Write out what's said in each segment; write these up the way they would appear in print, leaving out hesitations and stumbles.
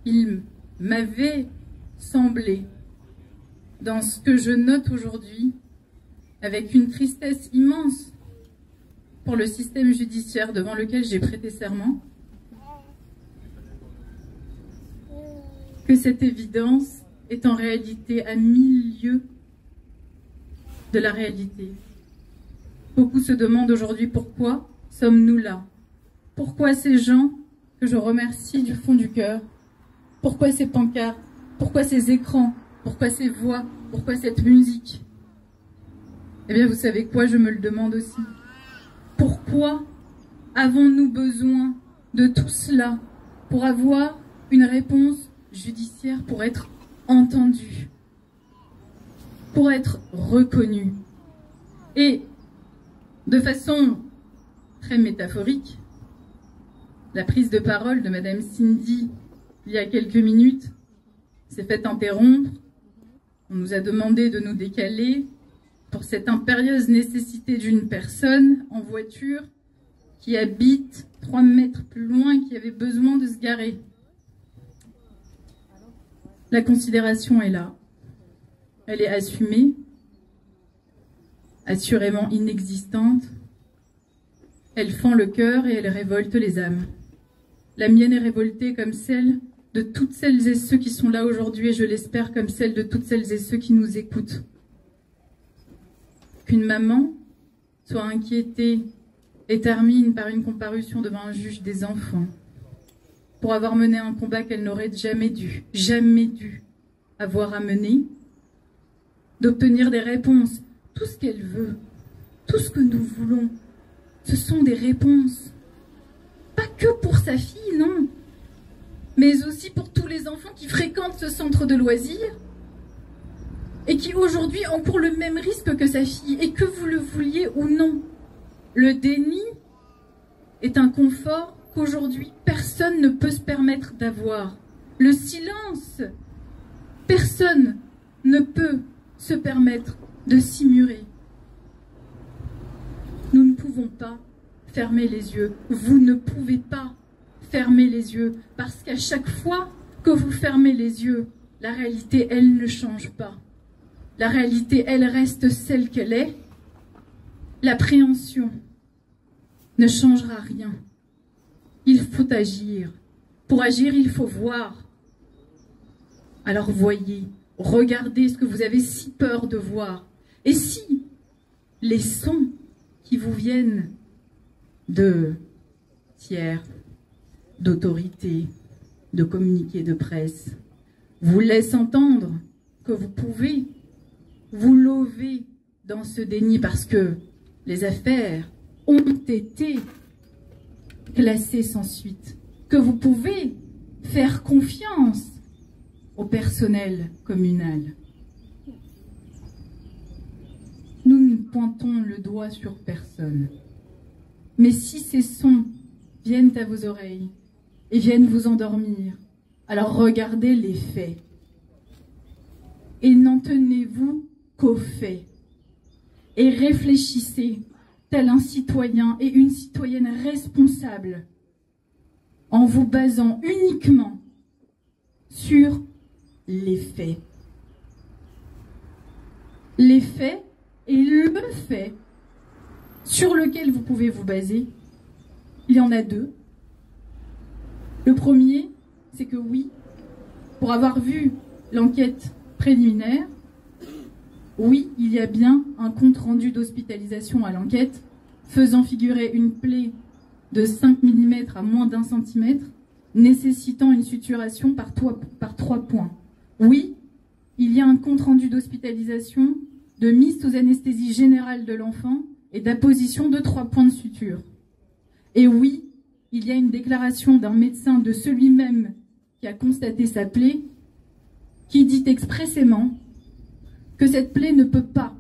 il m'avait semblé, dans ce que je note aujourd'hui, avec une tristesse immense pour le système judiciaire devant lequel j'ai prêté serment, que cette évidence est en réalité à 1000 lieues de la réalité. Beaucoup se demandent aujourd'hui pourquoi sommes-nous là? Pourquoi ces gens que je remercie du fond du cœur? Pourquoi ces pancartes? Pourquoi ces écrans? Pourquoi ces voix? Pourquoi cette musique? Eh bien, vous savez quoi, je me le demande aussi. Pourquoi avons-nous besoin de tout cela pour avoir une réponse judiciaire, pour être entendu, pour être reconnu? Et de façon très métaphorique, la prise de parole de Madame Cindy, il y a quelques minutes, s'est faite interrompre. On nous a demandé de nous décaler pour cette impérieuse nécessité d'une personne en voiture qui habite 3 mètres plus loin et qui avait besoin de se garer. La considération est là. Elle est assumée, assurément inexistante. Elle fend le cœur et elle révolte les âmes. La mienne est révoltée comme celle de toutes celles et ceux qui sont là aujourd'hui, et je l'espère comme celle de toutes celles et ceux qui nous écoutent. Qu'une maman soit inquiétée et termine par une comparution devant un juge des enfants pour avoir mené un combat qu'elle n'aurait jamais dû avoir à mener, d'obtenir des réponses, tout ce qu'elle veut, tout ce que nous voulons, ce sont des réponses. Pas que pour sa fille, non, mais aussi pour tous les enfants qui fréquentent ce centre de loisirs et qui aujourd'hui encourent le même risque que sa fille, et que vous le vouliez ou non. Le déni est un confort qu'aujourd'hui personne ne peut se permettre d'avoir. Le silence, personne ne peut se permettre de s'y murer. Nous ne pouvons pas fermer les yeux. Vous ne pouvez pas fermer les yeux, parce qu'à chaque fois que vous fermez les yeux, la réalité, elle ne change pas. La réalité, elle reste celle qu'elle est. L'appréhension ne changera rien. Il faut agir. Pour agir, il faut voir. Alors voyez, regardez ce que vous avez si peur de voir. Et si les sons qui vous viennent de tiers, d'autorité, de communiqués de presse, vous laissent entendre que vous pouvez vous lever dans ce déni parce que les affaires ont été classées sans suite, que vous pouvez faire confiance au personnel communal. Nous ne pointons le doigt sur personne. Mais si ces sons viennent à vos oreilles et viennent vous endormir, alors regardez les faits. Et n'en tenez-vous qu'aux faits. Et réfléchissez tel un citoyen et une citoyenne responsable en vous basant uniquement sur les faits. Les faits et le fait sur lequel vous pouvez vous baser, il y en a deux. Le premier, c'est que oui, pour avoir vu l'enquête préliminaire, oui, il y a bien un compte-rendu d'hospitalisation à l'enquête faisant figurer une plaie de 5 mm à moins d'1 cm, nécessitant une suturation par 3 points. Oui, il y a un compte-rendu d'hospitalisation, de mise sous anesthésie générale de l'enfant et d'apposition de 3 points de suture. Et oui, il y a une déclaration d'un médecin de celui-même qui a constaté sa plaie, qui dit expressément que cette plaie ne peut pas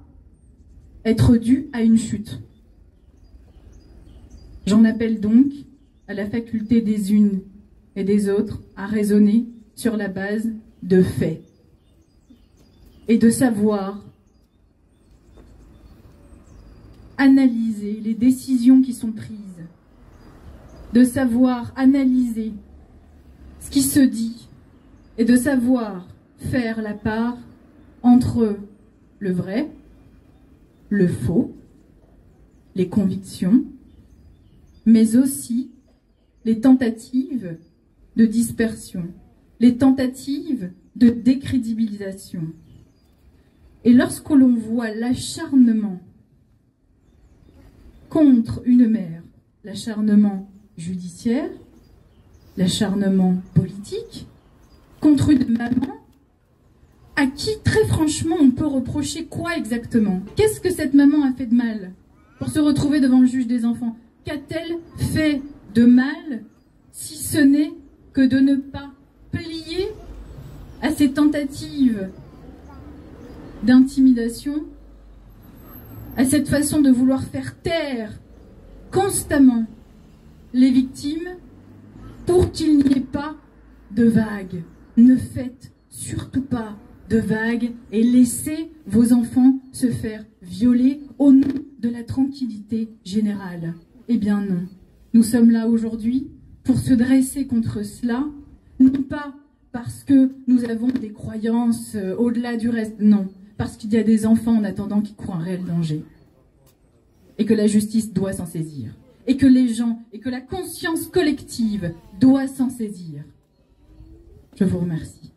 être due à une chute. J'en appelle donc à la faculté des unes et des autres à raisonner sur la base de faits et de savoir analyser les décisions qui sont prises, de savoir analyser ce qui se dit et de savoir faire la part entre le vrai, le faux, les convictions, mais aussi les tentatives de dispersion, les tentatives de décrédibilisation. Et lorsque l'on voit l'acharnement contre une mère, l'acharnement judiciaire, l'acharnement politique, contre une maman, à qui, très franchement, on peut reprocher quoi exactement? Qu'est-ce que cette maman a fait de mal pour se retrouver devant le juge des enfants? Qu'a-t-elle fait de mal, si ce n'est que de ne pas plier à ces tentatives d'intimidation, à cette façon de vouloir faire taire constamment les victimes pour qu'il n'y ait pas de vagues? Ne faites surtout pas de vagues et laissez vos enfants se faire violer au nom de la tranquillité générale. Eh bien non, nous sommes là aujourd'hui pour se dresser contre cela, non pas parce que nous avons des croyances au-delà du reste, non, parce qu'il y a des enfants en attendant qui courent un réel danger et que la justice doit s'en saisir et que les gens et que la conscience collective doit s'en saisir. Je vous remercie.